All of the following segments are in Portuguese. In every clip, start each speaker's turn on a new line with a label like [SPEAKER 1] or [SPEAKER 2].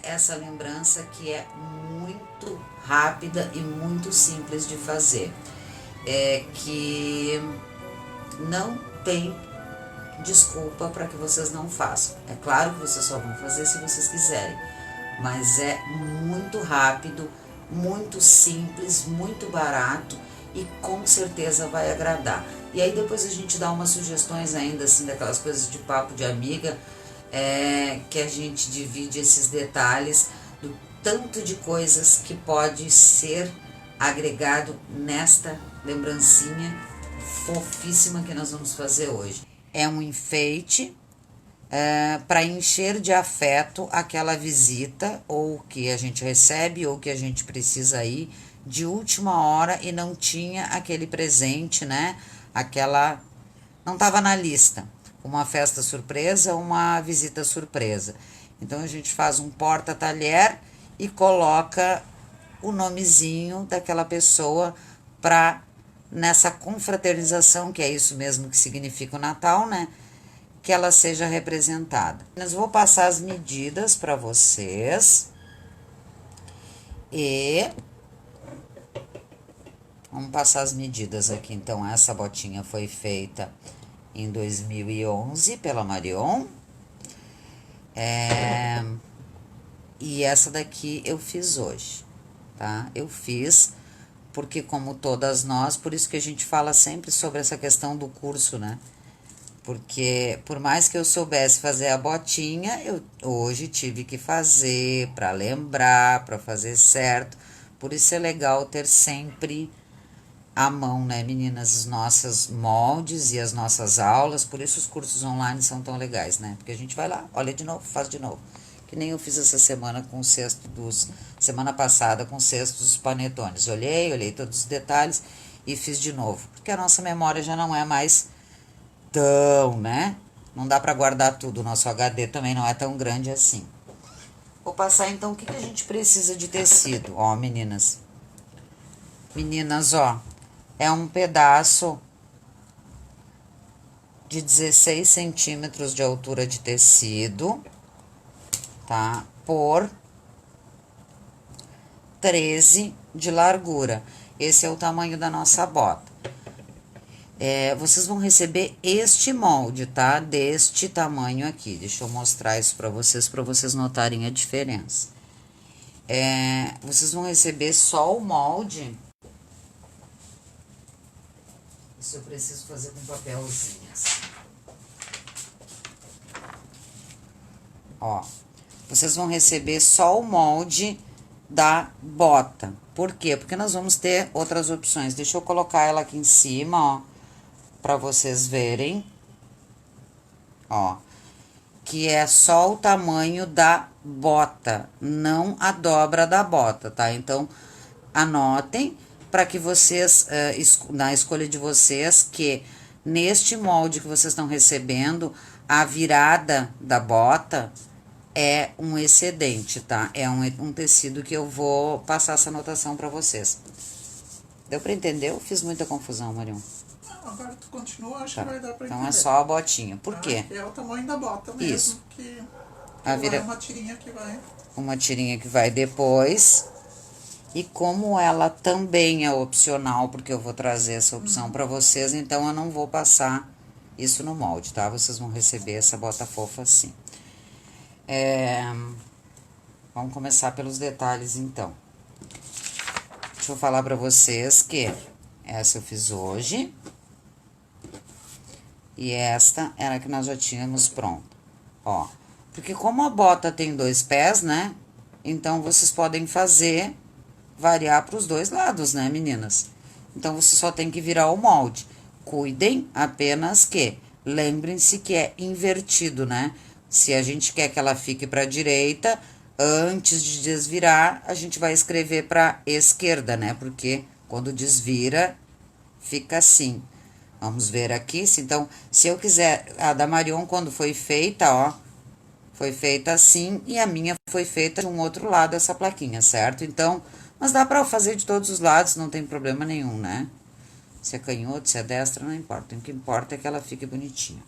[SPEAKER 1] essa lembrança que é muito rápida e muito simples de fazer. Que não tem desculpa para que vocês não façam. É claro que vocês só vão fazer se vocês quiserem, mas é muito rápido, muito simples, muito barato e com certeza vai agradar. E aí depois a gente dá umas sugestões ainda, assim, daquelas coisas de papo de amiga, que a gente divide esses detalhes do tanto de coisas que pode ser agregado nesta lembrancinha fofíssima que nós vamos fazer hoje. É um enfeite para encher de afeto aquela visita, ou que a gente recebe, ou que a gente precisa ir de última hora e não tinha aquele presente, né? Aquela. Não estava na lista. Uma festa surpresa, uma visita surpresa. Então a gente faz um porta-talher e coloca o nomezinho daquela pessoa para nessa confraternização, que é isso mesmo que significa o Natal, né? Que ela seja representada. Eu vou passar as medidas para vocês e vamos passar as medidas aqui. Então, essa botinha foi feita em 2011 pela Marion. E essa daqui eu fiz hoje, tá? Eu fiz porque, como todas nós, por isso que a gente fala sempre sobre essa questão do curso, né? Porque por mais que eu soubesse fazer a botinha, eu hoje tive que fazer para lembrar, para fazer certo. Por isso é legal ter sempre à mão, né, meninas, os nossos moldes e as nossas aulas. Por isso os cursos online são tão legais, né? Porque a gente vai lá, olha de novo, faz de novo. Que nem eu fiz essa semana com o cesto dos... Semana passada com o cesto dos panetones. Olhei todos os detalhes e fiz de novo. Porque a nossa memória já não é mais tão, né? Não dá para guardar tudo. O nosso HD também não é tão grande assim. Vou passar então o que a gente precisa de tecido. Ó, meninas. Meninas, ó. É um pedaço de 16 centímetros de altura de tecido, tá? Por 13 de largura. Esse é o tamanho da nossa bota. Vocês vão receber este molde, tá? Deste tamanho aqui. Deixa eu mostrar isso para vocês notarem a diferença. Vocês vão receber só o molde. Isso eu preciso fazer com papelzinho. Ó, vocês vão receber só o molde da bota. Por quê? Porque nós vamos ter outras opções. Deixa eu colocar ela aqui em cima, ó, para vocês verem. Ó, que é só o tamanho da bota, não a dobra da bota, tá? Então, anotem para que vocês, na escolha de vocês, que neste molde que vocês estão recebendo, a virada da bota é um excedente, tá? É um tecido que eu vou passar essa anotação para vocês. Deu para entender? Eu fiz muita confusão, Marion.
[SPEAKER 2] Não, agora tu continua, acho que vai dar para entender.
[SPEAKER 1] Então é só a botinha. Por quê?
[SPEAKER 2] É o tamanho da bota mesmo.
[SPEAKER 1] Isso.
[SPEAKER 2] Que
[SPEAKER 1] uma
[SPEAKER 2] tirinha que vai.
[SPEAKER 1] Uma tirinha que vai depois. E como ela também é opcional, porque eu vou trazer essa opção para vocês, então eu não vou passar isso no molde, tá? Vocês vão receber essa bota fofa assim. Vamos começar pelos detalhes, então. Deixa eu falar para vocês que essa eu fiz hoje. E esta era a que nós já tínhamos pronta. Ó, porque como a bota tem 2 pés, né? Então, vocês podem variar para os 2 lados, né, meninas? Então, você só tem que virar o molde. Cuidem apenas que, lembrem-se que é invertido, né? Se a gente quer que ela fique para a direita, antes de desvirar, a gente vai escrever para a esquerda, né? Porque quando desvira, fica assim. Vamos ver aqui. Então, se eu quiser... A da Marion, quando foi feita, ó, foi feita assim, e a minha foi feita de um outro lado, essa plaquinha, certo? Então, mas dá pra fazer de todos os lados, não tem problema nenhum, né? Se é canhoto, se é destra, não importa. O que importa é que ela fique bonitinha.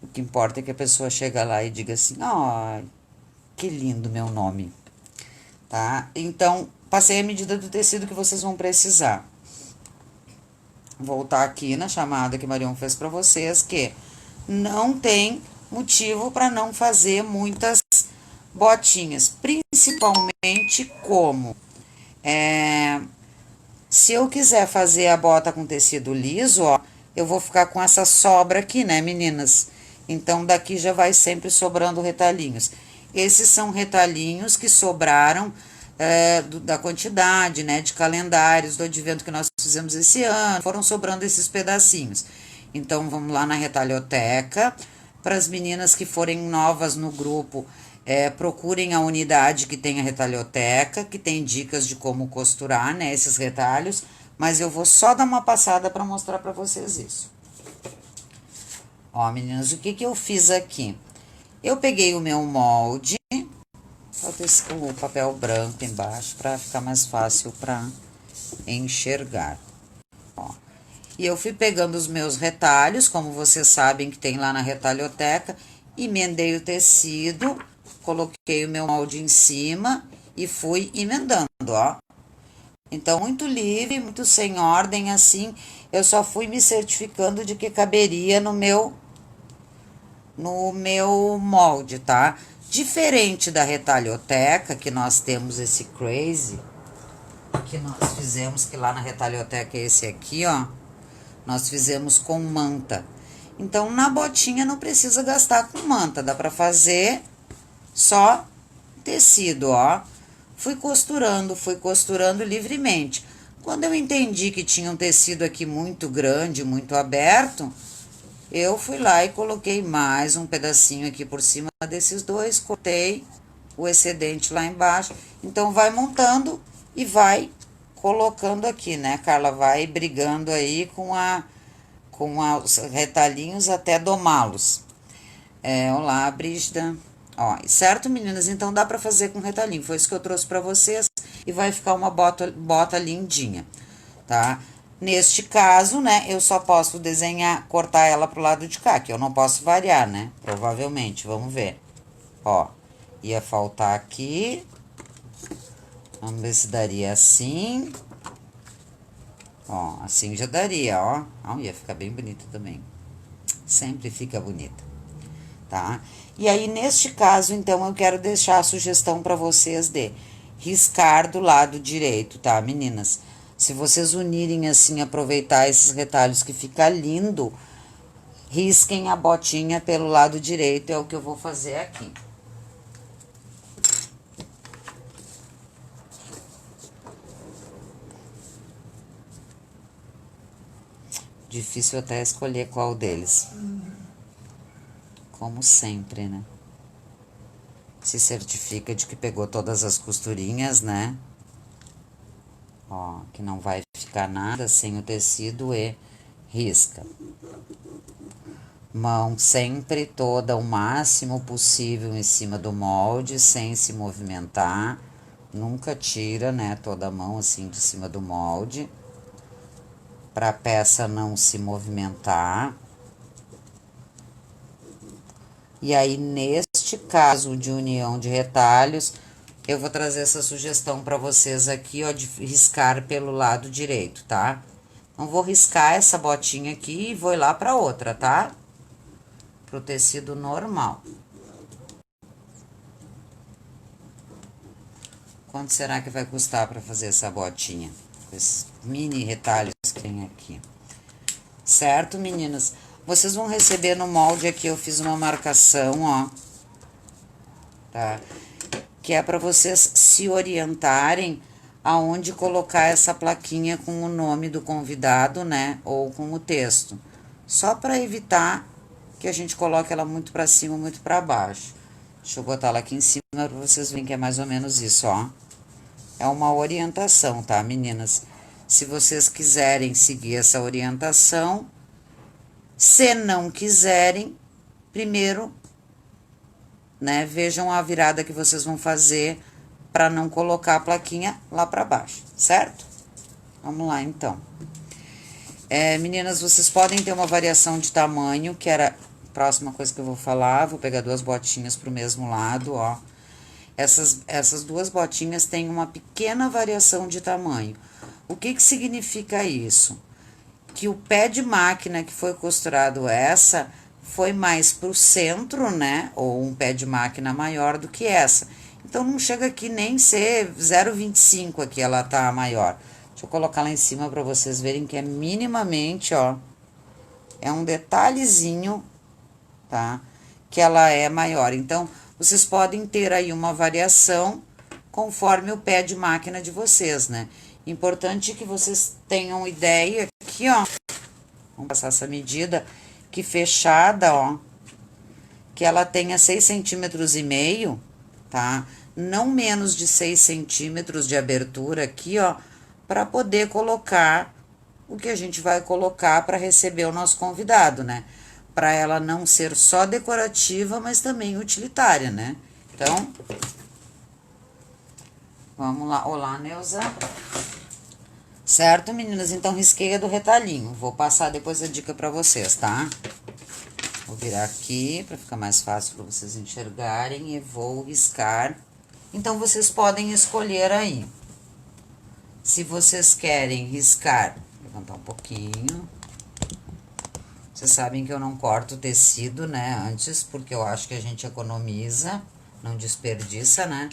[SPEAKER 1] O que importa é que a pessoa chega lá e diga assim, ai, que lindo meu nome, tá? Então, passei a medida do tecido que vocês vão precisar. Voltar aqui na chamada que Marion fez para vocês, que não tem motivo para não fazer muitas botinhas, principalmente como se eu quiser fazer a bota com tecido liso, ó, eu vou ficar com essa sobra aqui, né, meninas? Então, daqui já vai sempre sobrando retalhinhos. Esses são retalhinhos que sobraram da quantidade, né, de calendários do advento que nós fizemos esse ano. Foram sobrando esses pedacinhos. Então, vamos lá na retalhoteca. Para as meninas que forem novas no grupo, procurem a unidade que tem a retalhoteca, que tem dicas de como costurar, né, esses retalhos. Mas eu vou só dar uma passada para mostrar para vocês isso. Ó, meninas, o que que eu fiz aqui? Eu peguei o meu molde, o papel branco embaixo para ficar mais fácil para enxergar. Ó. E eu fui pegando os meus retalhos, como vocês sabem que tem lá na retalhoteca, emendei o tecido, coloquei o meu molde em cima e fui emendando, ó. Então, muito livre, muito sem ordem, assim, eu só fui me certificando de que caberia no meu molde, tá? Diferente da retalhoteca, que nós temos esse crazy, que nós fizemos, que lá na retalhoteca é esse aqui, ó. Nós fizemos com manta. Então, na botinha não precisa gastar com manta, dá pra fazer só tecido, ó. Fui costurando livremente. Quando eu entendi que tinha um tecido aqui muito grande, muito aberto, eu fui lá e coloquei mais um pedacinho aqui por cima desses dois, cortei o excedente lá embaixo. Então, vai montando e vai colocando aqui, né, Carla? Vai brigando aí com os retalhinhos até domá-los. Olá, Brígida. Ó, certo, meninas? Então, dá pra fazer com retalhinho. Foi isso que eu trouxe pra vocês e vai ficar uma bota lindinha, tá? Neste caso, né, eu só posso desenhar, cortar ela pro lado de cá, que eu não posso variar, né? Provavelmente, vamos ver. Ó, ia faltar aqui. Vamos ver se daria assim. Ó, assim já daria, ó. Ia ficar bem bonita também. Sempre fica bonita, tá? E aí, neste caso, então, eu quero deixar a sugestão para vocês de riscar do lado direito, tá, meninas? Se vocês unirem assim, aproveitar esses retalhos que fica lindo, risquem a botinha pelo lado direito, é o que eu vou fazer aqui. Difícil até escolher qual deles. Como sempre, né? Se certifica de que pegou todas as costurinhas, né? Ó, que não vai ficar nada sem o tecido e risca. Mão sempre toda o máximo possível em cima do molde, sem se movimentar. Nunca tira, né, toda a mão assim de cima do molde, para a peça não se movimentar. E aí, neste caso de união de retalhos, eu vou trazer essa sugestão para vocês aqui, ó, de riscar pelo lado direito, tá? Então, vou riscar essa botinha aqui e vou ir lá para outra, tá? Pro tecido normal. Quanto será que vai custar para fazer essa botinha? Esses mini retalhos que tem aqui. Certo, meninas? Vocês vão receber no molde aqui, eu fiz uma marcação, ó. Tá? Que é para vocês se orientarem aonde colocar essa plaquinha com o nome do convidado, né? Ou com o texto. Só para evitar que a gente coloque ela muito para cima, muito para baixo. Deixa eu botar ela aqui em cima para vocês verem que é mais ou menos isso, ó. É uma orientação, tá, meninas? Se vocês quiserem seguir essa orientação, se não quiserem, primeiro, né, vejam a virada que vocês vão fazer para não colocar a plaquinha lá para baixo, certo? Vamos lá, então. Meninas, vocês podem ter uma variação de tamanho, que era a próxima coisa que eu vou falar. Vou pegar duas botinhas pro mesmo lado, ó. essas duas botinhas têm uma pequena variação de tamanho. O que que significa isso? Que o pé de máquina que foi costurado essa foi mais pro centro, né? Ou um pé de máquina maior do que essa. Então, não chega aqui nem ser 0,25 aqui, ela tá maior. Deixa eu colocar lá em cima pra vocês verem que é minimamente, ó. É um detalhezinho, tá? Que ela é maior. Então, vocês podem ter aí uma variação conforme o pé de máquina de vocês, né? Importante que vocês tenham ideia aqui, ó. Vamos passar essa medida, que fechada, ó, que ela tenha 6,5 centímetros, tá? Não menos de 6 centímetros de abertura aqui, ó, para poder colocar o que a gente vai colocar para receber o nosso convidado, né? Para ela não ser só decorativa, mas também utilitária, né? Então, vamos lá. Olá, Neuza. Certo, meninas? Então, risquei a do retalhinho. Vou passar depois a dica para vocês, tá? Vou virar aqui para ficar mais fácil para vocês enxergarem e vou riscar. Então, vocês podem escolher aí. Se vocês querem riscar, vou levantar um pouquinho. Vocês sabem que eu não corto o tecido, né, antes, porque eu acho que a gente economiza, não desperdiça, né?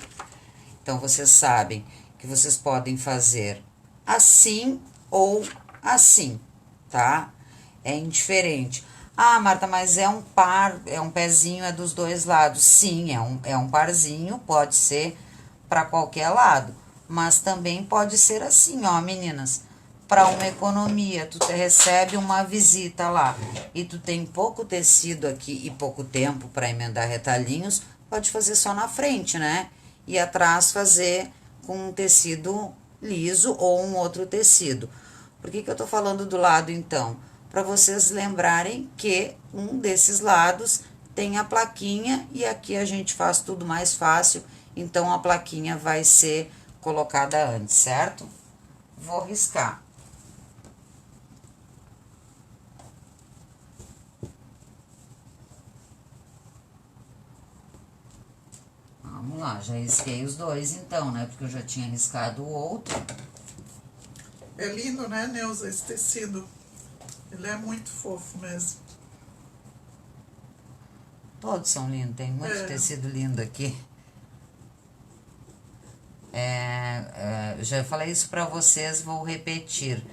[SPEAKER 1] Então, vocês sabem que vocês podem fazer assim ou assim, tá? É indiferente. Ah, Marta, mas é um par, é um pezinho, é dos dois lados. Sim, é um parzinho, pode ser para qualquer lado. Mas também pode ser assim, ó, meninas. Para uma economia, tu recebe uma visita lá e tu tem pouco tecido aqui e pouco tempo para emendar retalhinhos, pode fazer só na frente, né? E atrás fazer com um tecido liso ou um outro tecido. Por que que eu tô falando do lado, então? Para vocês lembrarem que um desses lados tem a plaquinha e aqui a gente faz tudo mais fácil, então a plaquinha vai ser colocada antes, certo? Vou riscar. Vamos lá, já risquei os dois então, né? Porque eu já tinha riscado o outro.
[SPEAKER 2] É lindo, né, Neuza, esse tecido. Ele é muito fofo mesmo.
[SPEAKER 1] Todos são lindos, tem muito tecido lindo aqui. Já falei isso pra vocês, vou repetir.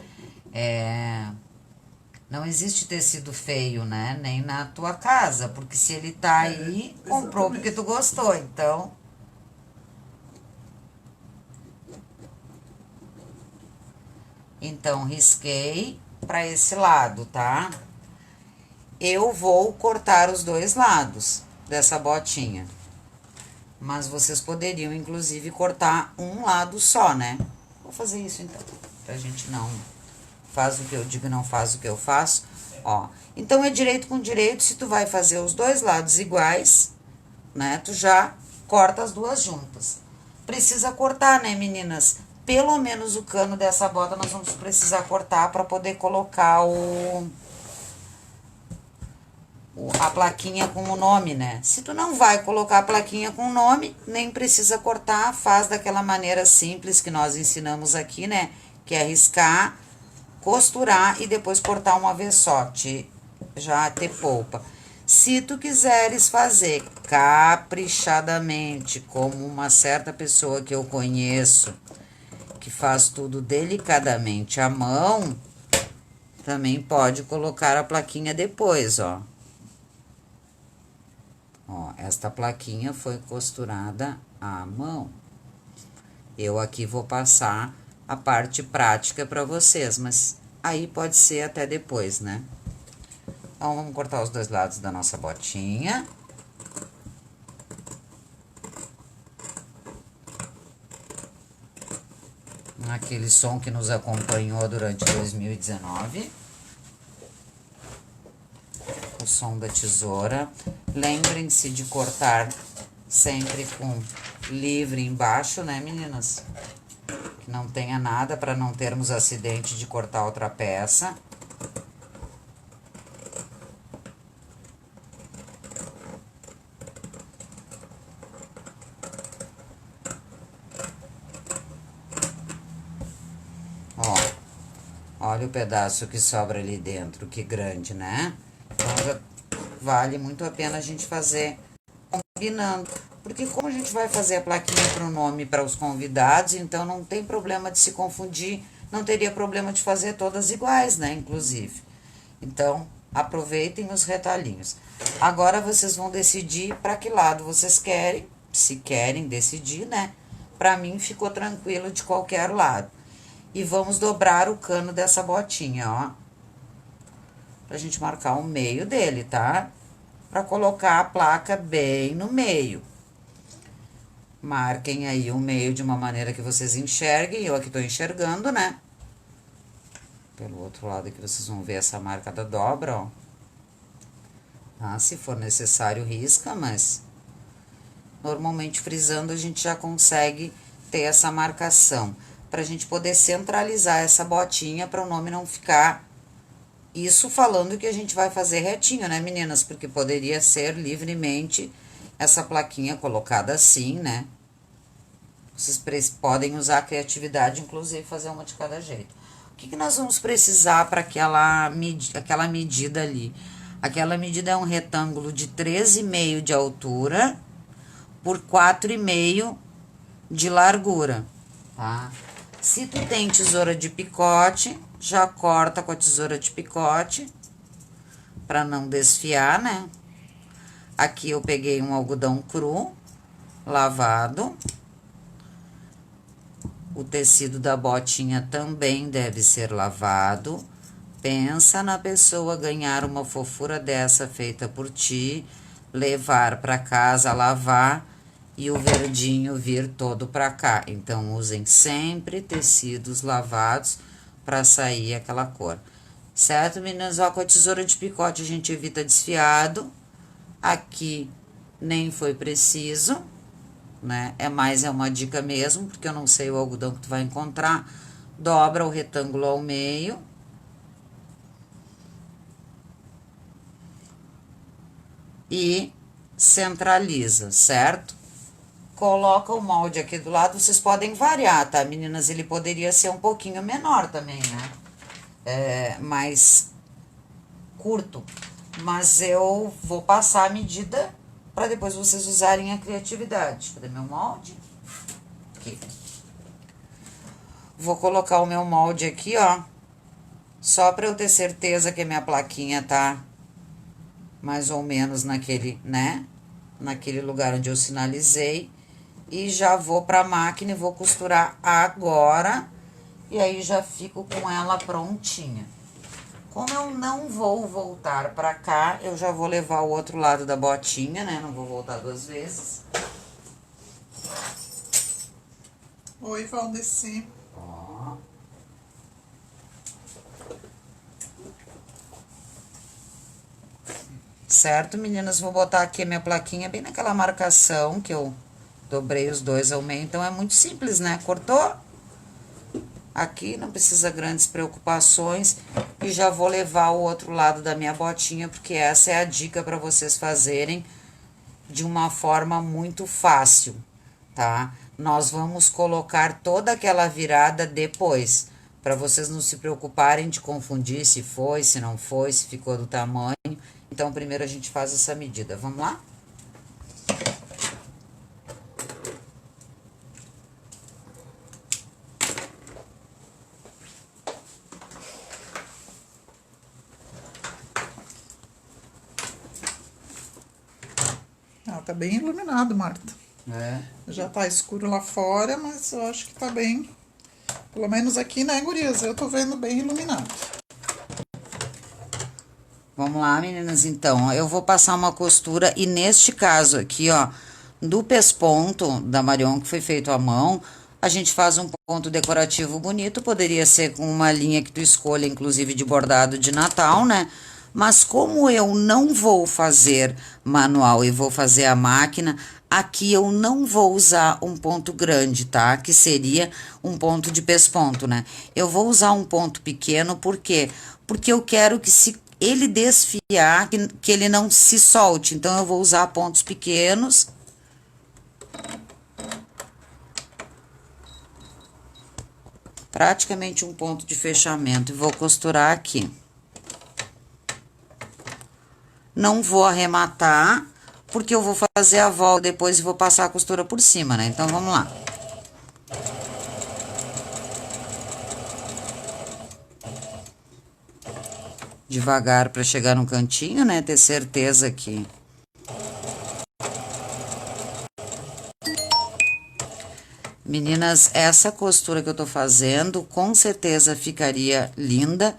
[SPEAKER 1] Não existe tecido feio, né? Nem na tua casa, porque se ele tá aí, comprou porque tu gostou, então. Então, risquei pra esse lado, tá? Eu vou cortar os dois lados dessa botinha. Mas vocês poderiam, inclusive, cortar um lado só, né? Vou fazer isso, então, pra gente não faz o que eu digo e não faz o que eu faço. Ó, então, é direito com direito, se tu vai fazer os dois lados iguais, né? Tu já corta as duas juntas. Precisa cortar, né, meninas? Pelo menos o cano dessa bota nós vamos precisar cortar pra poder colocar a plaquinha com o nome, né? Se tu não vai colocar a plaquinha com o nome, nem precisa cortar, faz daquela maneira simples que nós ensinamos aqui, né? Que é riscar, costurar e depois cortar uma vez só, já ter polpa. Se tu quiseres fazer caprichadamente, como uma certa pessoa que eu conheço, que faz tudo delicadamente à mão, também pode colocar a plaquinha depois, ó. Ó, esta plaquinha foi costurada à mão. Eu aqui vou passar a parte prática para vocês, mas aí pode ser até depois, né? Então, vamos cortar os dois lados da nossa botinha. Aquele som que nos acompanhou durante 2019. O som da tesoura. Lembrem-se de cortar sempre com livre embaixo, né, meninas? Que não tenha nada para não termos acidente de cortar outra peça. Olha o pedaço que sobra ali dentro, que grande, né? Então, já vale muito a pena a gente fazer combinando. Porque como a gente vai fazer a plaquinha para o nome para os convidados, então não tem problema de se confundir, não teria problema de fazer todas iguais, né? Inclusive. Então, aproveitem os retalhinhos. Agora vocês vão decidir para que lado vocês querem, se querem decidir, né? Para mim ficou tranquilo de qualquer lado. E vamos dobrar o cano dessa botinha, ó. Pra gente marcar o meio dele, tá? Pra colocar a placa bem no meio. Marquem aí o meio de uma maneira que vocês enxerguem. Eu aqui tô enxergando, né? Pelo outro lado aqui vocês vão ver essa marca da dobra, ó. Ah, se for necessário, risca, mas normalmente frisando a gente já consegue ter essa marcação. Pra gente poder centralizar essa botinha para o nome não ficar... Isso falando que a gente vai fazer retinho, né, meninas? Porque poderia ser livremente essa plaquinha colocada assim, né? Vocês podem usar a criatividade, inclusive fazer uma de cada jeito. O que nós vamos precisar para aquela medida ali? Aquela medida é um retângulo de 13,5 de altura por 4,5 de largura, tá? Se tu tem tesoura de picote, já corta com a tesoura de picote, para não desfiar, né? Aqui eu peguei um algodão cru, lavado. O tecido da botinha também deve ser lavado. Pensa na pessoa ganhar uma fofura dessa feita por ti, levar para casa, lavar e o verdinho vir todo para cá. Então, usem sempre tecidos lavados para sair aquela cor. Certo, meninas? Ó, com a tesoura de picote a gente evita desfiado. Aqui nem foi preciso, né? É uma dica mesmo, porque eu não sei o algodão que tu vai encontrar. Dobra o retângulo ao meio. E centraliza, certo? Coloca o molde aqui do lado, vocês podem variar, tá, meninas? Ele poderia ser um pouquinho menor também, né? Mais curto. Mas eu vou passar a medida para depois vocês usarem a criatividade. Cadê meu molde? Aqui. Vou colocar o meu molde aqui, ó. Só para eu ter certeza que a minha plaquinha tá mais ou menos naquele, né? Naquele lugar onde eu sinalizei. E já vou pra máquina e vou costurar agora. E aí já fico com ela prontinha. Como eu não vou voltar pra cá, eu já vou levar o outro lado da botinha, né? Não vou voltar 2 vezes.
[SPEAKER 2] Oi, Valdeci.
[SPEAKER 1] Ó. Certo, meninas? Vou botar aqui a minha plaquinha bem naquela marcação que eu dobrei os dois ao meio. Então, é muito simples, né? Cortou? Aqui não precisa grandes preocupações. E já vou levar o outro lado da minha botinha, porque essa é a dica para vocês fazerem de uma forma muito fácil, tá? Nós vamos colocar toda aquela virada depois, para vocês não se preocuparem de confundir se foi, se não foi, se ficou do tamanho. Então, primeiro a gente faz essa medida. Vamos lá?
[SPEAKER 2] Ah, tá bem iluminado, Marta.
[SPEAKER 1] É.
[SPEAKER 2] Já tá escuro lá fora, mas eu acho que tá bem... Pelo menos aqui, né, gurias? Eu tô vendo bem iluminado.
[SPEAKER 1] Vamos lá, meninas, então, eu vou passar uma costura e neste caso aqui, ó, do pesponto da Marion, que foi feito à mão, a gente faz um ponto decorativo bonito, poderia ser com uma linha que tu escolha, inclusive de bordado de Natal, né? Mas como eu não vou fazer manual e vou fazer a máquina, aqui eu não vou usar um ponto grande, tá? Que seria um ponto de pesponto, né? Eu vou usar um ponto pequeno, por quê? Porque eu quero que se ele desfiar, que ele não se solte. Então, eu vou usar pontos pequenos. praticamente um ponto de fechamento e vou costurar aqui. Não vou arrematar, porque eu vou fazer a volta depois e vou passar a costura por cima, né? Então, vamos lá. Devagar para chegar no cantinho, né? Ter certeza que... Meninas, essa costura que eu tô fazendo, com certeza ficaria linda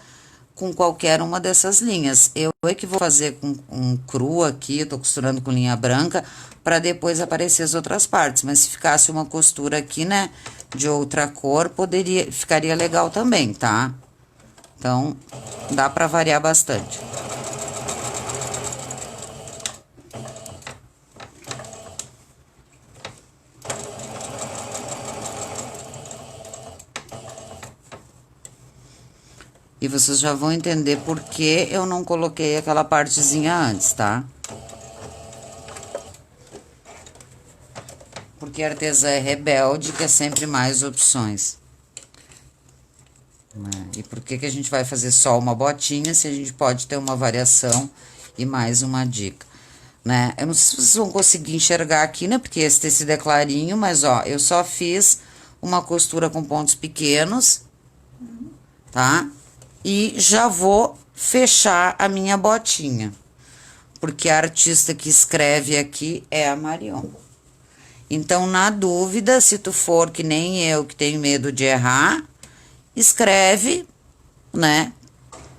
[SPEAKER 1] com qualquer uma dessas linhas. Eu é que vou fazer com um cru aqui, eu tô costurando com linha branca, para depois aparecer as outras partes. Mas se ficasse uma costura aqui, né, de outra cor, ficaria legal também, tá? Então, dá para variar bastante. E vocês já vão entender por que eu não coloquei aquela partezinha antes, tá? Porque a artesã é rebelde, quer sempre mais opções. E por que a gente vai fazer só uma botinha se a gente pode ter uma variação e mais uma dica, né? Eu não sei se vocês vão conseguir enxergar aqui, né? Porque esse tecido é clarinho, mas ó, eu só fiz uma costura com pontos pequenos, tá? E já vou fechar a minha botinha, porque a artista que escreve aqui é a Marion. Então, na dúvida, se tu for que nem eu, que tenho medo de errar, escreve, né,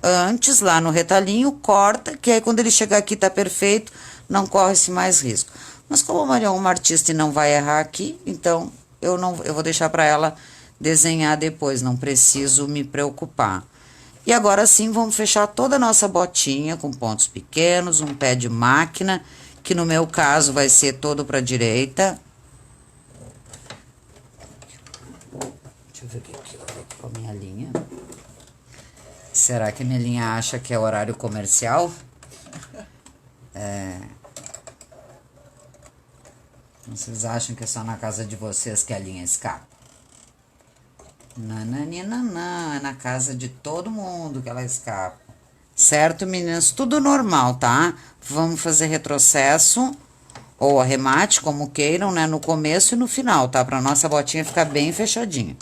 [SPEAKER 1] antes lá no retalhinho, corta, que aí quando ele chegar aqui tá perfeito, não corre-se mais risco. Mas como a Marion é uma artista e não vai errar aqui, então eu vou deixar para ela desenhar depois, não preciso me preocupar. E agora sim, vamos fechar toda a nossa botinha com pontos pequenos, um pé de máquina, que no meu caso vai ser todo para a direita. Deixa eu ver aqui com a minha linha. Será que a minha linha acha que é horário comercial? Vocês acham que é só na casa de vocês que a linha escapa? Não, é na casa de todo mundo que ela escapa. Certo, meninas? Tudo normal, tá? Vamos fazer retrocesso ou arremate, como queiram, né? No começo e no final, tá? Pra nossa botinha ficar bem fechadinha.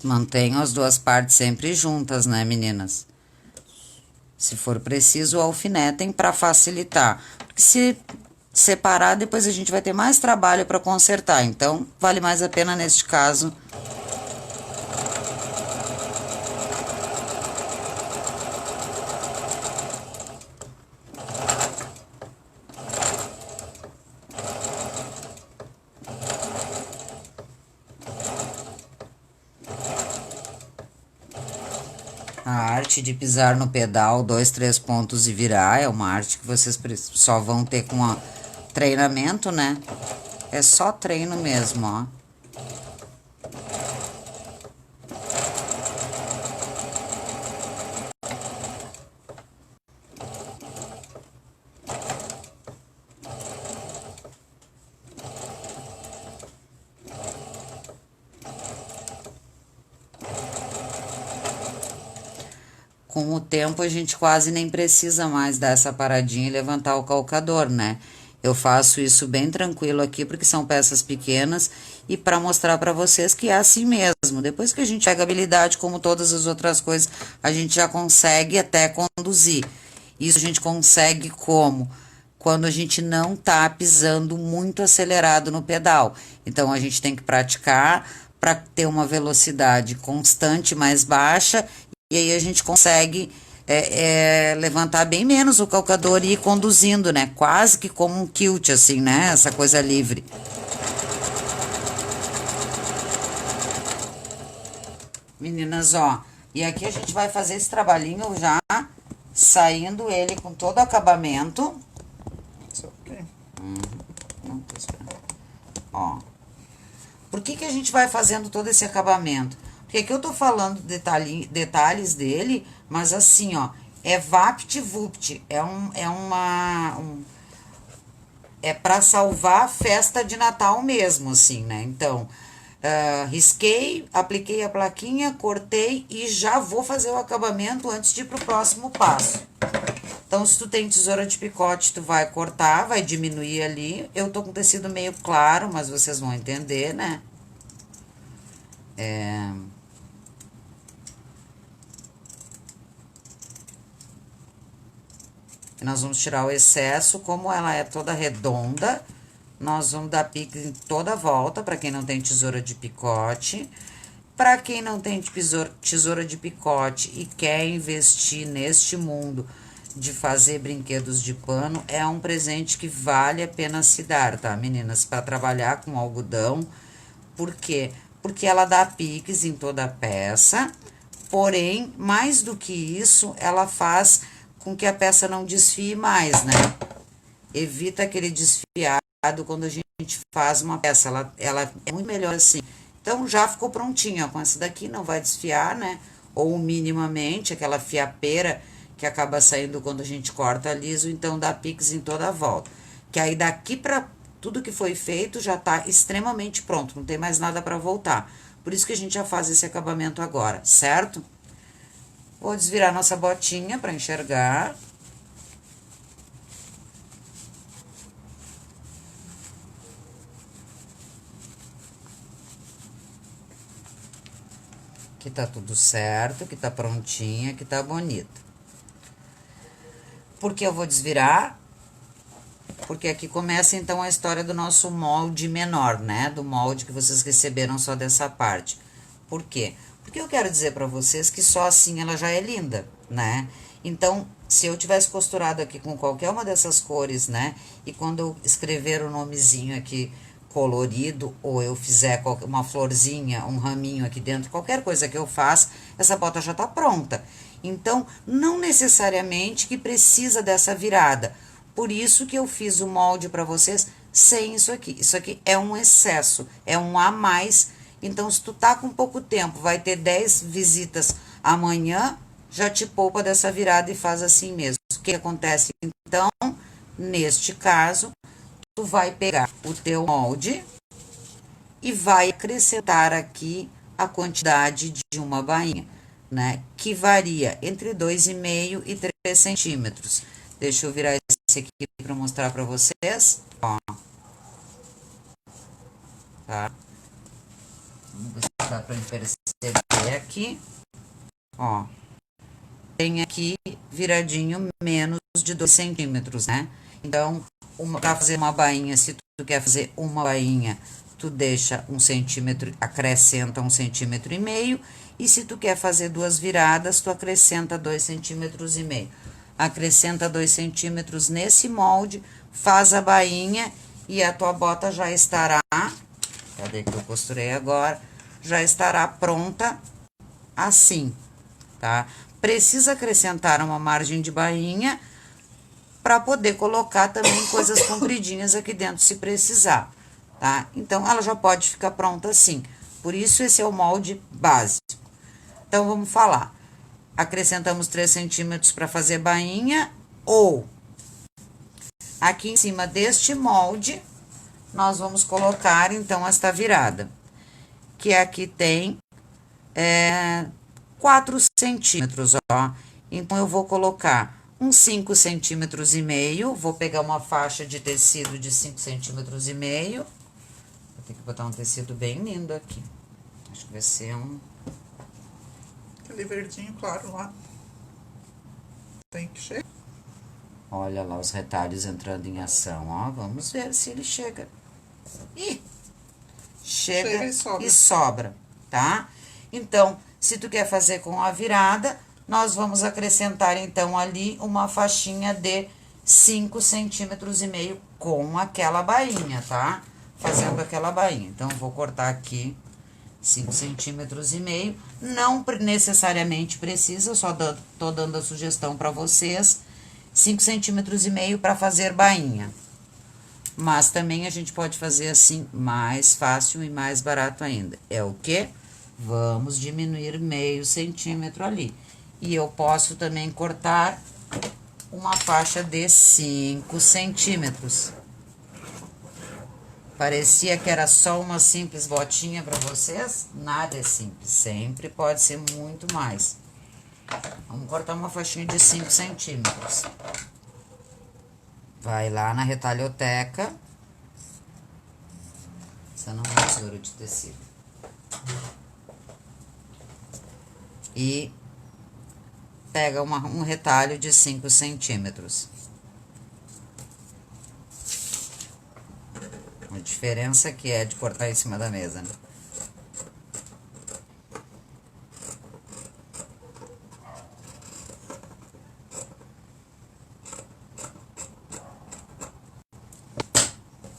[SPEAKER 1] Mantenham as duas partes sempre juntas, né, meninas? Se for preciso, alfinetem para facilitar. Porque se separar, depois a gente vai ter mais trabalho para consertar. Então, vale mais a pena neste caso. A arte de pisar no pedal, 2, 3 pontos e virar, é uma arte que vocês só vão ter com treinamento, né? É só treino mesmo, ó. Com o tempo, a gente quase nem precisa mais dar essa paradinha e levantar o calcador, né? Eu faço isso bem tranquilo aqui, porque são peças pequenas e para mostrar para vocês que é assim mesmo. Depois que a gente pega habilidade, como todas as outras coisas, a gente já consegue até conduzir. Isso a gente consegue como? Quando a gente não tá pisando muito acelerado no pedal. Então, a gente tem que praticar para ter uma velocidade constante, mais baixa, e aí a gente consegue levantar bem menos o calcador e ir conduzindo, né? Quase que como um kilt, assim, né? Essa coisa livre. meninas, ó. E aqui a gente vai fazer esse trabalhinho já, saindo ele com todo o acabamento. Não tô esperando. Ó. Por que a gente vai fazendo todo esse acabamento? Porque aqui eu tô falando detalhes dele, mas assim, ó, é vapt-vupt, é pra salvar a festa de Natal mesmo, assim, né? Então, risquei, apliquei a plaquinha, cortei e já vou fazer o acabamento antes de ir pro próximo passo. Então, se tu tem tesoura de picote, tu vai cortar, vai diminuir ali. Eu tô com tecido meio claro, mas vocês vão entender, né? E nós vamos tirar o excesso, como ela é toda redonda, nós vamos dar pique em toda a volta, para quem não tem tesoura de picote. Para quem não tem tesoura de picote e quer investir neste mundo de fazer brinquedos de pano, é um presente que vale a pena se dar, tá, meninas? Para trabalhar com algodão. Por quê? Porque ela dá piques em toda a peça, porém, mais do que isso, ela faz com que a peça não desfie mais, né? Evita aquele desfiado quando a gente faz uma peça, ela é muito melhor assim. Então, já ficou prontinha, ó, com essa daqui não vai desfiar, né? Ou minimamente, aquela fiapeira que acaba saindo quando a gente corta liso, então dá piques em toda a volta. Que aí daqui pra tudo que foi feito já tá extremamente pronto, não tem mais nada pra voltar. Por isso que a gente já faz esse acabamento agora, certo? Vou desvirar nossa botinha pra enxergar. Que tá tudo certo, que tá prontinha, que tá bonita. Por que eu vou desvirar? Porque aqui começa, então, a história do nosso molde menor, né? Do molde que vocês receberam só dessa parte. Por quê? Porque eu quero dizer pra vocês que só assim ela já é linda, né? Então, se eu tivesse costurado aqui com qualquer uma dessas cores, né? E quando eu escrever o nomezinho aqui colorido, ou eu fizer uma florzinha, um raminho aqui dentro, qualquer coisa que eu faça, essa bota já tá pronta. Então, não necessariamente que precisa dessa virada. Por isso que eu fiz o molde para vocês sem isso aqui. Isso aqui é um excesso, é um a mais. Então, se tu tá com pouco tempo, vai ter 10 visitas amanhã, já te poupa dessa virada e faz assim mesmo. O que acontece, então, neste caso, tu vai pegar o teu molde e vai acrescentar aqui a quantidade de uma bainha, né? Que varia entre 2,5 e 3 centímetros. Deixa eu virar esse aqui para mostrar para vocês, ó. Tá? Vamos ver se dá para perceber aqui, ó. Tem aqui viradinho menos de 2 centímetros, né? Então, para fazer uma bainha, se tu quer fazer uma bainha, tu deixa 1 centímetro, acrescenta 1,5 centímetros. E se tu quer fazer 2 viradas, tu acrescenta 2,5 centímetros. Acrescenta 2 centímetros nesse molde, faz a bainha e a tua bota já estará, cadê que eu costurei agora? Já estará pronta assim, tá? Precisa acrescentar uma margem de bainha para poder colocar também coisas compridinhas aqui dentro, se precisar, tá? Então, ela já pode ficar pronta assim. Por isso, esse é o molde básico. Então, vamos falar. Acrescentamos 3 centímetros para fazer bainha, ou aqui em cima deste molde, nós vamos colocar, então, esta virada, que aqui tem 4 centímetros, ó. Então, eu vou colocar uns 5,5 centímetros, vou pegar uma faixa de tecido de 5,5 centímetros. Vou ter que botar um tecido bem lindo aqui. Acho que vai ser um...
[SPEAKER 2] Aquele verdinho claro lá. Tem que chegar.
[SPEAKER 1] Olha lá os retalhos entrando em ação, ó. Vamos ver se ele chega. Ih! Chega e sobra, tá? Então, se tu quer fazer com a virada, nós vamos acrescentar, então, ali uma faixinha de 5,5 centímetros com aquela bainha, tá? Fazendo aquela bainha. Então, vou cortar aqui 5,5 cm. Não necessariamente precisa, só tô dando a sugestão para vocês. 5,5 cm para fazer bainha. Mas também a gente pode fazer assim, mais fácil e mais barato ainda. É o quê? Vamos diminuir meio centímetro ali. E eu posso também cortar uma faixa de 5 centímetros. Parecia que era só uma simples botinha para vocês? Nada é simples, sempre pode ser muito mais. Vamos cortar uma faixinha de 5 centímetros. Vai lá na retalhoteca. Essa não é tesoura de tecido. E pega um retalho de 5 centímetros. A diferença que é de cortar em cima da mesa, né?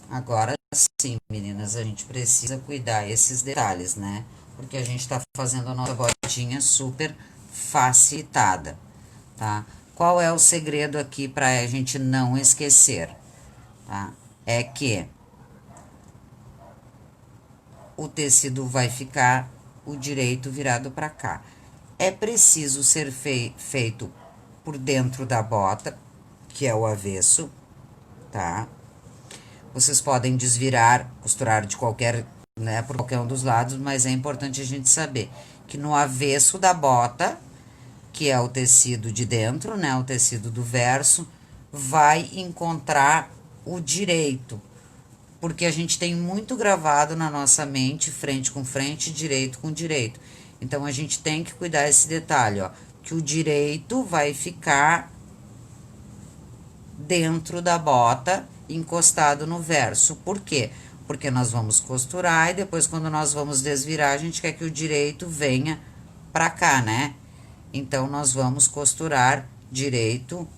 [SPEAKER 1] Agora sim, meninas, a gente precisa cuidar esses detalhes, né? Porque a gente tá fazendo a nossa botinha super facilitada, tá? Qual é o segredo aqui pra a gente não esquecer, tá? É que o tecido vai ficar o direito virado pra cá. É preciso ser feito por dentro da bota, que é o avesso, tá? Vocês podem desvirar, costurar de qualquer, né, por qualquer um dos lados, mas é importante a gente saber que no avesso da bota, que é o tecido de dentro, né, o tecido do verso, vai encontrar o direito, porque a gente tem muito gravado na nossa mente, frente com frente, direito com direito. Então, a gente tem que cuidar desse detalhe, ó, que o direito vai ficar dentro da bota, encostado no verso. Por quê? Porque nós vamos costurar e depois, quando nós vamos desvirar, a gente quer que o direito venha pra cá, né? Então, nós vamos costurar direito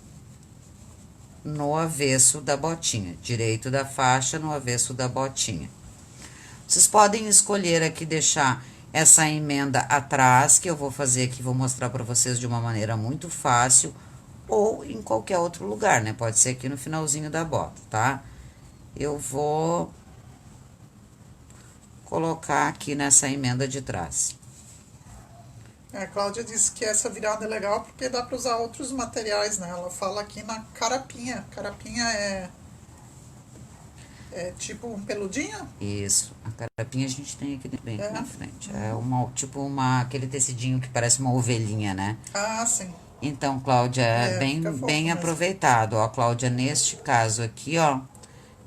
[SPEAKER 1] no avesso da botinha. Direito da faixa no avesso da botinha. Vocês podem escolher aqui deixar essa emenda atrás, que eu vou fazer aqui, vou mostrar pra vocês de uma maneira muito fácil, ou em qualquer outro lugar, né? Pode ser aqui no finalzinho da bota, tá? Eu vou colocar aqui nessa emenda de trás.
[SPEAKER 2] A Cláudia disse que essa virada é legal porque dá para usar outros materiais, né? Ela fala aqui na carapinha. Carapinha é tipo um peludinho?
[SPEAKER 1] Isso, a carapinha a gente tem aqui bem
[SPEAKER 2] É.
[SPEAKER 1] na frente. É aquele tecidinho que parece uma ovelhinha, né?
[SPEAKER 2] Ah, sim.
[SPEAKER 1] Então, Cláudia, é
[SPEAKER 2] Fica fofo
[SPEAKER 1] bem
[SPEAKER 2] mesmo.
[SPEAKER 1] aproveitado. Ó, Cláudia, neste caso aqui, ó,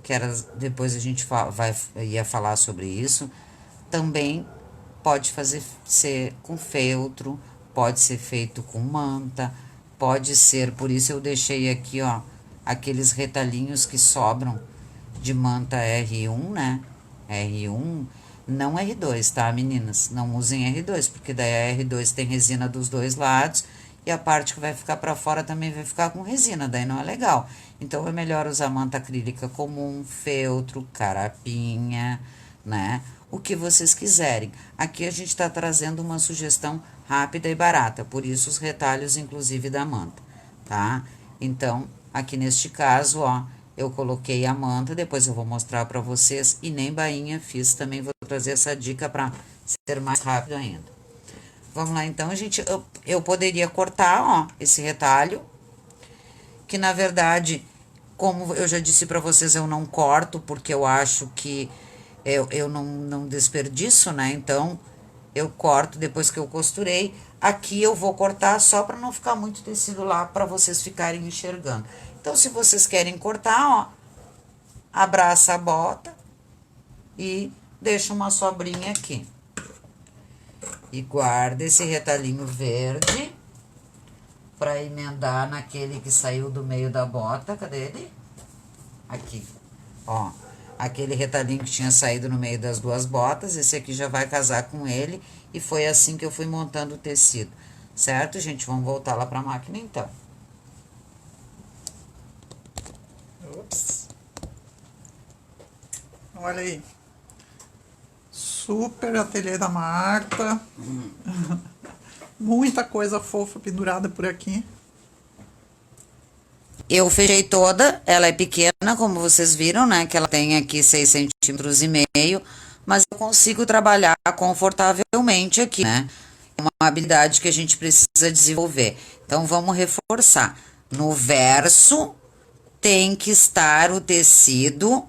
[SPEAKER 1] que era, depois a gente ia falar sobre isso, também pode ser com feltro, pode ser feito com manta, pode ser, por isso eu deixei aqui, ó, aqueles retalhinhos que sobram de manta R1, né? R1, não R2, tá, meninas? Não usem R2, porque daí a R2 tem resina dos dois lados e a parte que vai ficar pra fora também vai ficar com resina, daí não é legal. Então, é melhor usar manta acrílica comum, feltro, carapinha, né? O que vocês quiserem. Aqui a gente tá trazendo uma sugestão rápida e barata, por isso os retalhos, inclusive, da manta, tá? Então, aqui neste caso, ó, eu coloquei a manta, depois eu vou mostrar pra vocês, e nem bainha fiz, também vou trazer essa dica pra ser mais rápido ainda. Vamos lá, então, gente, eu poderia cortar, ó, esse retalho, que na verdade, como eu já disse pra vocês, eu não corto, porque eu acho que eu não desperdiço, né? Então, eu corto depois que eu costurei. Aqui eu vou cortar só pra não ficar muito tecido lá, pra vocês ficarem enxergando. Então, se vocês querem cortar, ó, abraça a bota e deixa uma sobrinha aqui. E guarda esse retalhinho verde pra emendar naquele que saiu do meio da bota. Cadê ele? Aqui, ó. Aquele retalhinho que tinha saído no meio das duas botas, esse aqui já vai casar com ele. E foi assim que eu fui montando o tecido. Certo, gente? Vamos voltar lá pra máquina, então.
[SPEAKER 2] Ops. Olha aí. Super ateliê da Marta. Muita coisa fofa pendurada por aqui.
[SPEAKER 1] Eu fechei toda, ela é pequena, como vocês viram, né? Que ela tem aqui 6,5 cm, mas eu consigo trabalhar confortavelmente aqui, né? É uma habilidade que a gente precisa desenvolver. Então, vamos reforçar. No verso, tem que estar o tecido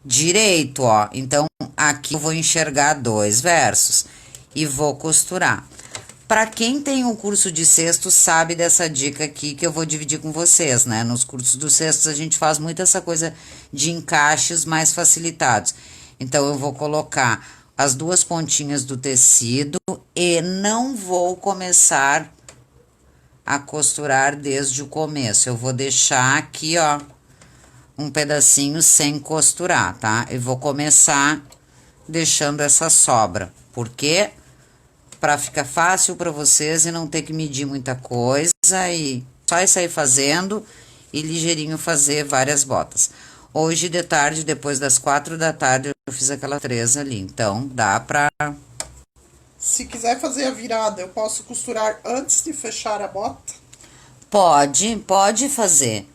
[SPEAKER 1] direito, ó. Então, aqui eu vou enxergar 2 versos e vou costurar. Para quem tem um curso de cestos, sabe dessa dica aqui que eu vou dividir com vocês, né? Nos cursos dos cestos a gente faz muito essa coisa de encaixes mais facilitados. Então, eu vou colocar as 2 pontinhas do tecido e não vou começar a costurar desde o começo. Eu vou deixar aqui, ó, um pedacinho sem costurar, tá? Eu vou começar deixando essa sobra. Por quê? Para ficar fácil para vocês e não ter que medir muita coisa e só sair fazendo e ligeirinho fazer várias botas. Hoje de tarde, depois das 4 da tarde, eu fiz aquela 3 ali, então dá pra...
[SPEAKER 2] Se quiser fazer a virada, eu posso costurar antes de fechar a bota?
[SPEAKER 1] Pode fazer.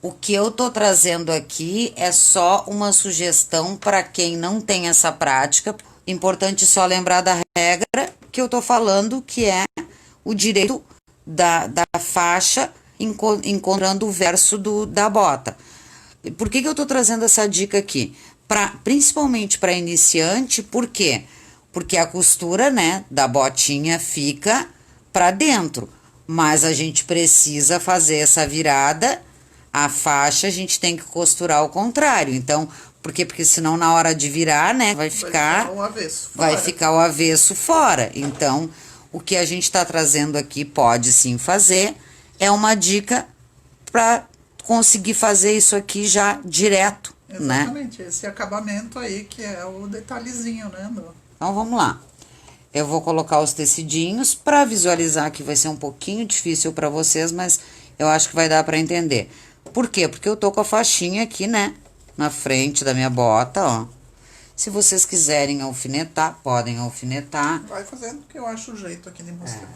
[SPEAKER 1] O que eu tô trazendo aqui é só uma sugestão para quem não tem essa prática. Importante só lembrar da regra que eu tô falando, que é o direito da faixa encontrando o verso da bota. Por que eu tô trazendo essa dica aqui? Principalmente para iniciante, por quê? Porque a costura, né, da botinha fica para dentro, mas a gente precisa fazer essa virada, a faixa a gente tem que costurar ao contrário. Então, por quê? Porque senão na hora de virar, né, vai ficar
[SPEAKER 2] o avesso fora.
[SPEAKER 1] Vai ficar o avesso fora. Então, o que a gente está trazendo aqui pode sim fazer, é uma dica para conseguir fazer isso aqui já direto, né?
[SPEAKER 2] Exatamente, esse acabamento aí que é o detalhezinho, né?
[SPEAKER 1] Então, vamos lá. Eu vou colocar os tecidinhos para visualizar que vai ser um pouquinho difícil para vocês, mas eu acho que vai dar para entender. Por quê? Porque eu tô com a faixinha aqui, né, na frente da minha bota, ó. Se vocês quiserem alfinetar, podem alfinetar.
[SPEAKER 2] Vai fazendo que eu acho o jeito aqui de mostrar.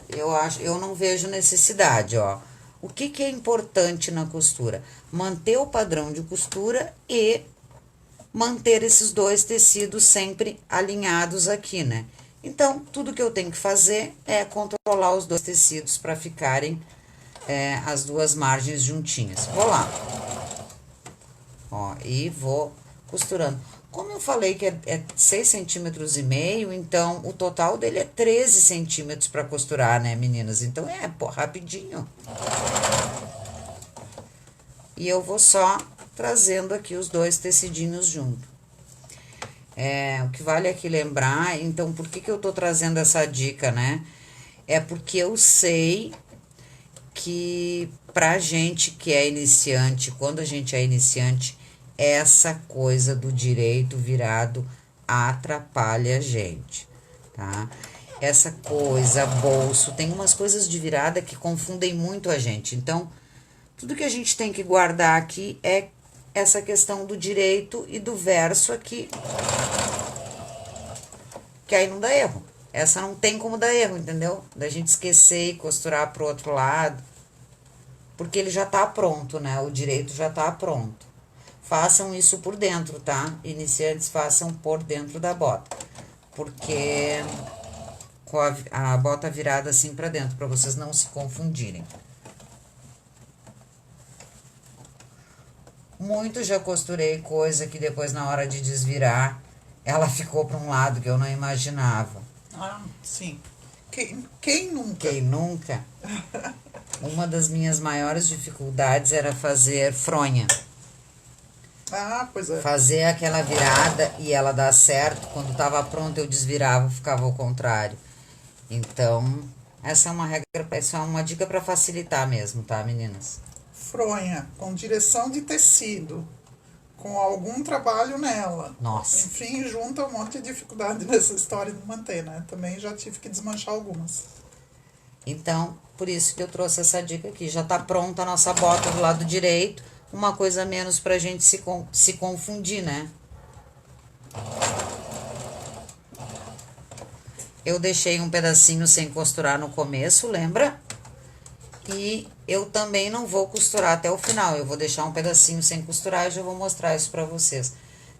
[SPEAKER 1] Eu não vejo necessidade, ó. O que é importante na costura? Manter o padrão de costura e manter esses 2 tecidos sempre alinhados aqui, né? Então, tudo que eu tenho que fazer é controlar os 2 tecidos para ficarem as 2 margens juntinhas. Vou lá. Ó, e vou costurando. Como eu falei que é 6,5 cm, então o total dele é 13 centímetros para costurar, né, meninas? Então rapidinho. E eu vou só trazendo aqui os 2 tecidinhos junto. O que vale aqui lembrar, então, por que eu tô trazendo essa dica, né? É porque eu sei que pra gente que é iniciante, quando a gente é iniciante, essa coisa do direito virado atrapalha a gente, tá? Essa coisa, bolso, tem umas coisas de virada que confundem muito a gente. Então, tudo que a gente tem que guardar aqui é essa questão do direito e do verso aqui, que aí não dá erro. Essa não tem como dar erro, entendeu? Da gente esquecer e costurar pro outro lado, porque ele já tá pronto, né? O direito já tá pronto. Façam isso por dentro, tá? Iniciantes, façam por dentro da bota, porque com a bota virada assim pra dentro, pra vocês não se confundirem. Muito já costurei coisa que depois, na hora de desvirar, ela ficou para um lado que eu não imaginava.
[SPEAKER 2] Ah, sim. Quem nunca?
[SPEAKER 1] Quem nunca? Uma das minhas maiores dificuldades era fazer fronha.
[SPEAKER 2] Ah, pois é.
[SPEAKER 1] Fazer aquela virada e ela dar certo. Quando estava pronta, eu desvirava, ficava ao contrário. Então, essa é uma regra, essa é uma dica para facilitar mesmo, tá, meninas?
[SPEAKER 2] Fronha, com direção de tecido, com algum trabalho nela.
[SPEAKER 1] Nossa.
[SPEAKER 2] Enfim, junta um monte de dificuldade nessa história de manter, né? Também já tive que desmanchar algumas.
[SPEAKER 1] Então, por isso que eu trouxe essa dica aqui. Já tá pronta a nossa bota do lado direito. Uma coisa a menos pra gente se confundir, né? eu deixei um pedacinho sem costurar no começo, lembra? E eu também não vou costurar até o final, eu vou deixar um pedacinho sem costurar e já vou mostrar isso pra vocês.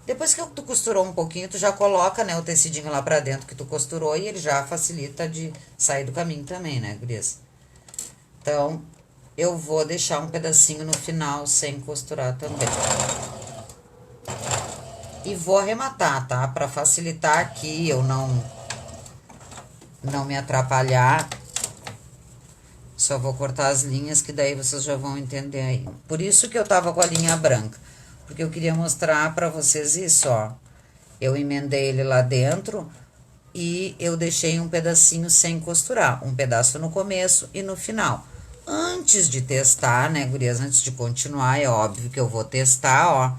[SPEAKER 1] Depois que tu costurou um pouquinho, tu já coloca, né, o tecidinho lá pra dentro que tu costurou e ele já facilita de sair do caminho também, né, gurias? Então, eu vou deixar um pedacinho no final sem costurar também. E vou arrematar, tá? Pra facilitar aqui, eu não me atrapalhar. Só vou cortar as linhas que daí vocês já vão entender aí. Por isso que eu tava com a linha branca. Porque eu queria mostrar pra vocês isso, ó. Eu emendei ele lá dentro e eu deixei um pedacinho sem costurar. Um pedaço no começo e no final. Antes de testar, né, gurias? Antes de continuar, é óbvio que eu vou testar, ó.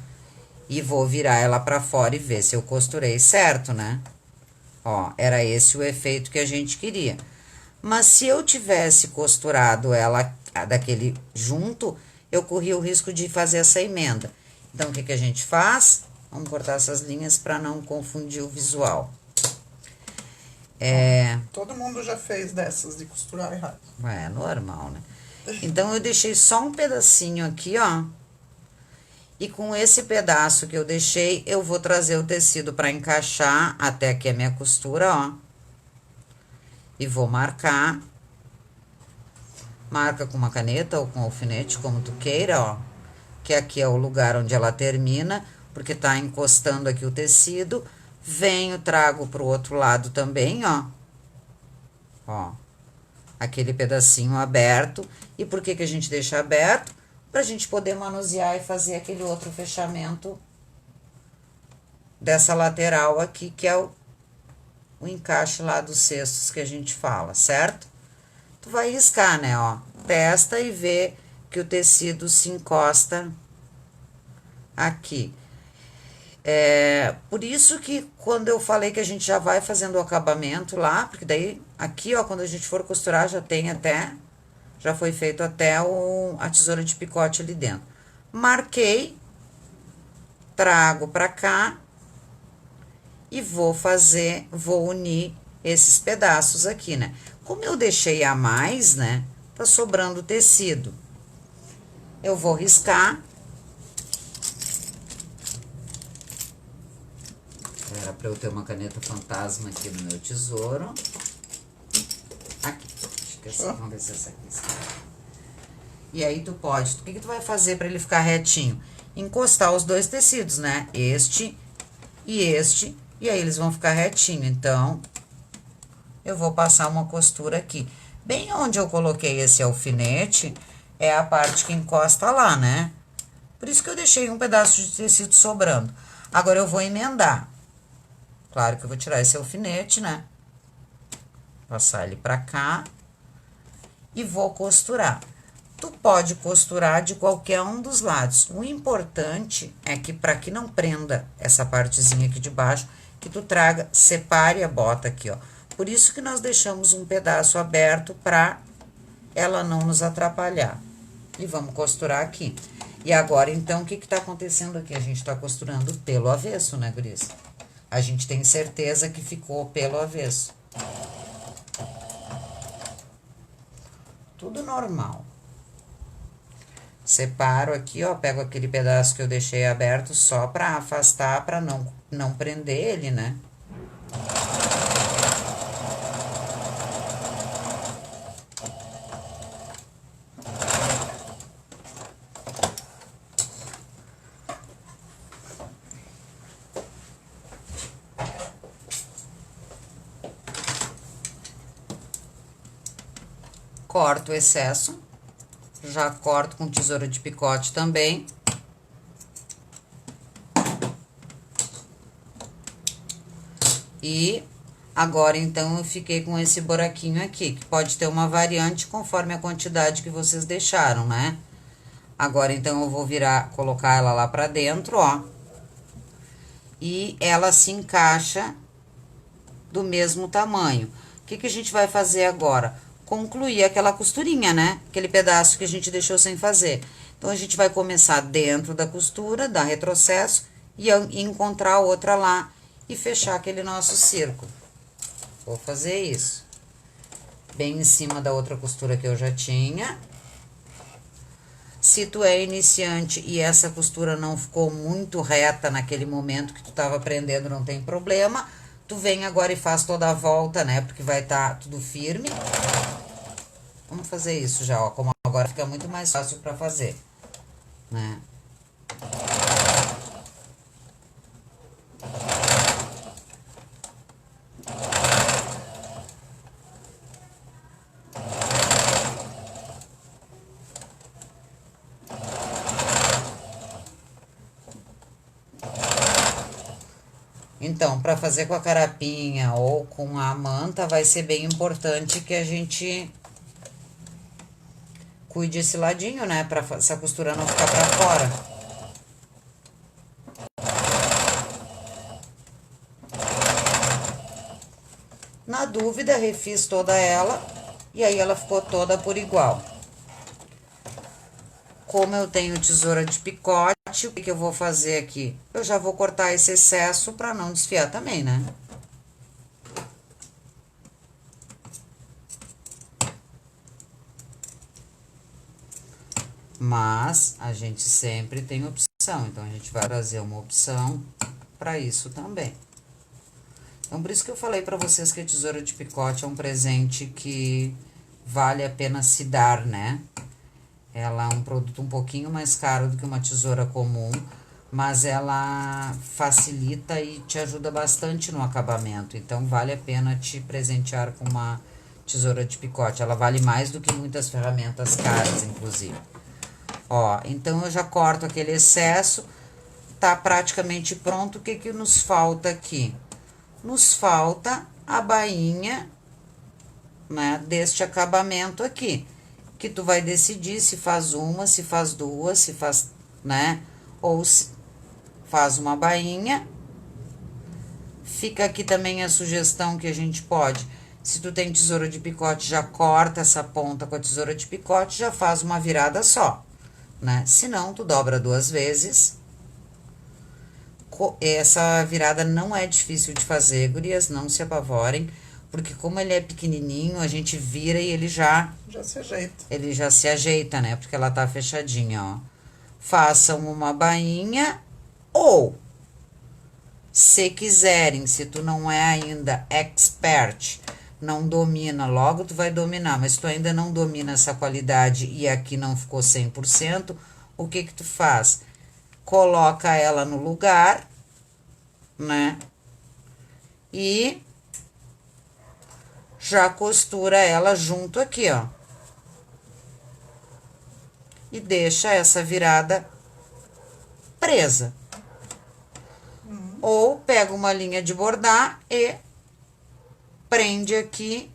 [SPEAKER 1] E vou virar ela pra fora e ver se eu costurei certo, né? Ó, era esse o efeito que a gente queria. Mas se eu tivesse costurado ela daquele junto, eu corria o risco de fazer essa emenda. Então, o que que a gente faz? Vamos cortar essas linhas para não confundir o visual.
[SPEAKER 2] Todo mundo já fez dessas de costurar errado.
[SPEAKER 1] É normal, né? Então, eu deixei só um pedacinho aqui, ó. E com esse pedaço que eu deixei, eu vou trazer o tecido para encaixar até aqui a minha costura, ó. E vou marcar. Marca com uma caneta ou com alfinete, como tu queira, ó. Que aqui é o lugar onde ela termina, porque tá encostando aqui o tecido. Venho, trago pro outro lado também, ó. Ó. Aquele pedacinho aberto. E por que que a gente deixa aberto? Pra gente poder manusear e fazer aquele outro fechamento dessa lateral aqui, que é o encaixe lá dos cestos que a gente fala, certo? Tu vai riscar, né, ó. Testa e vê que o tecido se encosta aqui. Por isso que quando eu falei que a gente já vai fazendo o acabamento lá, porque daí aqui, ó, quando a gente for costurar, já tem até, já foi feito até a tesoura de picote ali dentro. Marquei, trago pra cá e vou unir esses pedaços aqui, né? Como eu deixei a mais, né, tá sobrando tecido. Eu vou riscar. Era pra eu ter uma caneta fantasma aqui no meu tesouro. Aqui, acho que essa, vamos ver se essa aqui. E aí tu pode, o que que tu vai fazer pra ele ficar retinho? Encostar os dois tecidos, né? Este, e aí eles vão ficar retinho. Então, eu vou passar uma costura aqui. Bem onde eu coloquei esse alfinete, é a parte que encosta lá, né? Por isso que eu deixei um pedaço de tecido sobrando. Agora, eu vou emendar. Claro que eu vou tirar esse alfinete, né? Passar ele pra cá. E vou costurar. Tu pode costurar de qualquer um dos lados. O importante é que, pra que não prenda essa partezinha aqui de baixo, que tu traga, separe a bota aqui, ó. Por isso que nós deixamos um pedaço aberto pra ela não nos atrapalhar. E vamos costurar aqui. E agora, então, o que que tá acontecendo aqui? A gente tá costurando pelo avesso, né, guris? A gente tem certeza que ficou pelo avesso. Tudo normal. Separo aqui, ó, pego aquele pedaço que eu deixei aberto só pra afastar, pra não prender ele, né? Corto o excesso. Já corto com tesoura de picote também. E agora, então, eu fiquei com esse buraquinho aqui, que pode ter uma variante conforme a quantidade que vocês deixaram, né? Agora, então, eu vou colocar ela lá pra dentro, ó. E ela se encaixa do mesmo tamanho. O que que a gente vai fazer agora? Concluir aquela costurinha, né? Aquele pedaço que a gente deixou sem fazer. Então, a gente vai começar dentro da costura, dar retrocesso e encontrar outra lá e fechar aquele nosso círculo. Vou fazer isso. Bem em cima da outra costura que eu já tinha. Se tu é iniciante e essa costura não ficou muito reta naquele momento que tu tava prendendo, não tem problema. Tu vem agora e faz toda a volta, né? Porque vai estar tudo firme. Vamos fazer isso já, ó. Como agora fica muito mais fácil pra fazer, né? Então, para fazer com a carapinha ou com a manta, vai ser bem importante que a gente cuide esse ladinho, né? Para essa costura não ficar para fora. Na dúvida, refiz toda ela e aí ela ficou toda por igual. Como eu tenho tesoura de picote, o que eu vou fazer aqui? Eu já vou cortar esse excesso para não desfiar também, né? Mas a gente sempre tem opção, então a gente vai trazer uma opção para isso também. Então, por isso que eu falei para vocês que a tesoura de picote é um presente que vale a pena se dar, né? Ela é um produto um pouquinho mais caro do que uma tesoura comum, mas ela facilita e te ajuda bastante no acabamento. Então, vale a pena te presentear com uma tesoura de picote. Ela vale mais do que muitas ferramentas caras, inclusive. Ó, então eu já corto aquele excesso, tá praticamente pronto. O que que nos falta aqui? Nos falta a bainha, né, deste acabamento aqui, que tu vai decidir se faz uma, se faz duas, se faz, né, ou se faz uma bainha. Fica aqui também a sugestão que a gente pode, se tu tem tesoura de picote, já corta essa ponta com a tesoura de picote, já faz uma virada só, né? Se não, tu dobra 2 vezes. Essa virada não é difícil de fazer, gurias, não se apavorem, porque como ele é pequenininho, a gente vira e ele já
[SPEAKER 2] se ajeita.
[SPEAKER 1] Ele já se ajeita, né? Porque ela tá fechadinha, ó. Façam uma bainha ou, se quiserem, se tu não é ainda expert, não domina, logo tu vai dominar, mas tu ainda não domina essa qualidade e aqui não ficou 100%, o que que tu faz? Coloca ela no lugar, né? E já costura ela junto aqui, ó. E deixa essa virada presa. Ou pega uma linha de bordar e prende aqui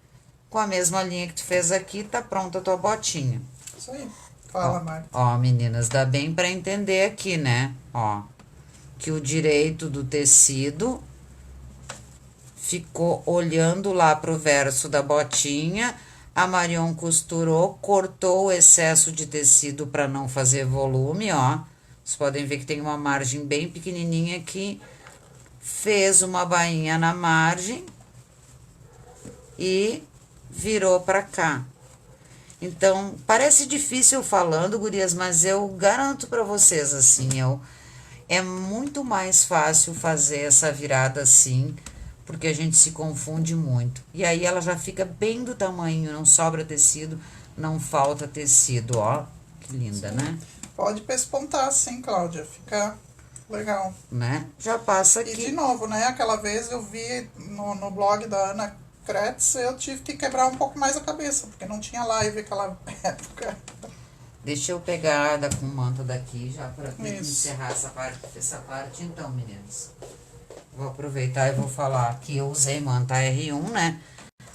[SPEAKER 1] com a mesma linha que tu fez aqui, tá pronta a tua botinha.
[SPEAKER 2] Isso aí. Fala, Marta.
[SPEAKER 1] Ó, meninas, dá bem pra entender aqui, né? Ó, que o direito do tecido ficou olhando lá pro verso da botinha. A Marion costurou, cortou o excesso de tecido para não fazer volume, ó. Vocês podem ver que tem uma margem bem pequenininha aqui. Fez uma bainha na margem e virou para cá. Então, parece difícil falando, gurias, mas eu garanto para vocês, assim, é muito mais fácil fazer essa virada assim, porque a gente se confunde muito. E aí ela já fica bem do tamanho, não sobra tecido, não falta tecido, ó. Que linda,
[SPEAKER 2] sim,
[SPEAKER 1] né?
[SPEAKER 2] Pode pespontar assim, Cláudia, fica legal.
[SPEAKER 1] Né? Já passa aqui.
[SPEAKER 2] E de novo, né, aquela vez eu vi no blog da Ana Kretz, eu tive que quebrar um pouco mais a cabeça, porque não tinha live aquela época.
[SPEAKER 1] Deixa eu pegar com manta daqui já para encerrar essa parte. Então, meninas, vou aproveitar e vou falar que eu usei manta R1, né?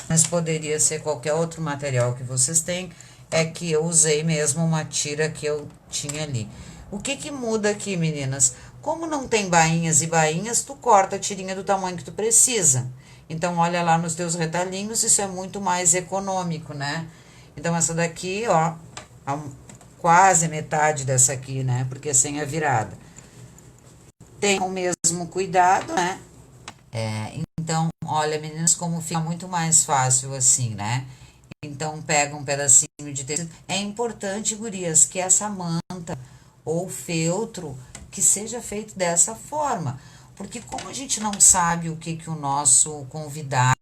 [SPEAKER 1] Mas poderia ser qualquer outro material que vocês têm. É que eu usei mesmo uma tira que eu tinha ali. O que que muda aqui, meninas? Como não tem bainhas e bainhas, tu corta a tirinha do tamanho que tu precisa. Então, olha lá nos teus retalhinhos, isso é muito mais econômico, né? Então, essa daqui, ó, quase metade dessa aqui, né? Porque sem a virada. Tem o mesmo cuidado, né? Então, olha, meninas, como fica muito mais fácil assim, né? Então, pega um pedacinho de tecido. É importante, gurias, que essa manta ou feltro que seja feito dessa forma. Porque como a gente não sabe o que o nosso convidado,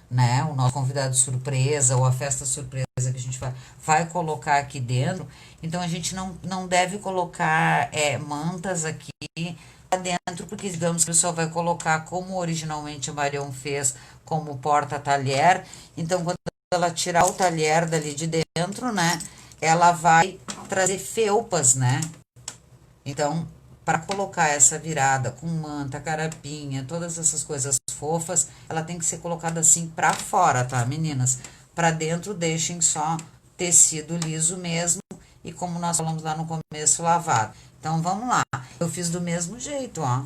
[SPEAKER 1] né, o nosso convidado surpresa ou a festa surpresa que a gente vai colocar aqui dentro, então a gente não deve colocar mantas aqui dentro, porque digamos que a pessoa vai colocar como originalmente a Marion fez, como porta-talher, então quando ela tirar o talher dali de dentro, né, ela vai trazer felpas, né, então para colocar essa virada com manta, carapinha, todas essas coisas fofas, ela tem que ser colocada assim para fora, tá, meninas? Para dentro deixem só tecido liso mesmo e como nós falamos lá no começo, lavado. Então vamos lá. Eu fiz do mesmo jeito, ó.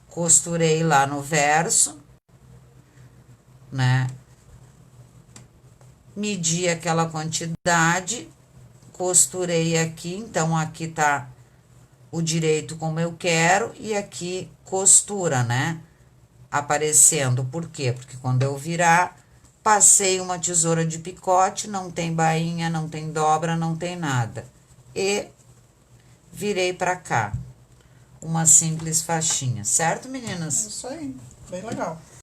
[SPEAKER 1] Costurei lá no verso, né? Medi aquela quantidade, costurei aqui, então aqui tá o direito como eu quero e aqui costura, né? Aparecendo, por quê? Porque quando eu virar, passei uma tesoura de picote, não tem bainha, não tem dobra, não tem nada. E virei pra cá. Uma simples faixinha, certo, meninas?
[SPEAKER 2] Isso aí, bem legal.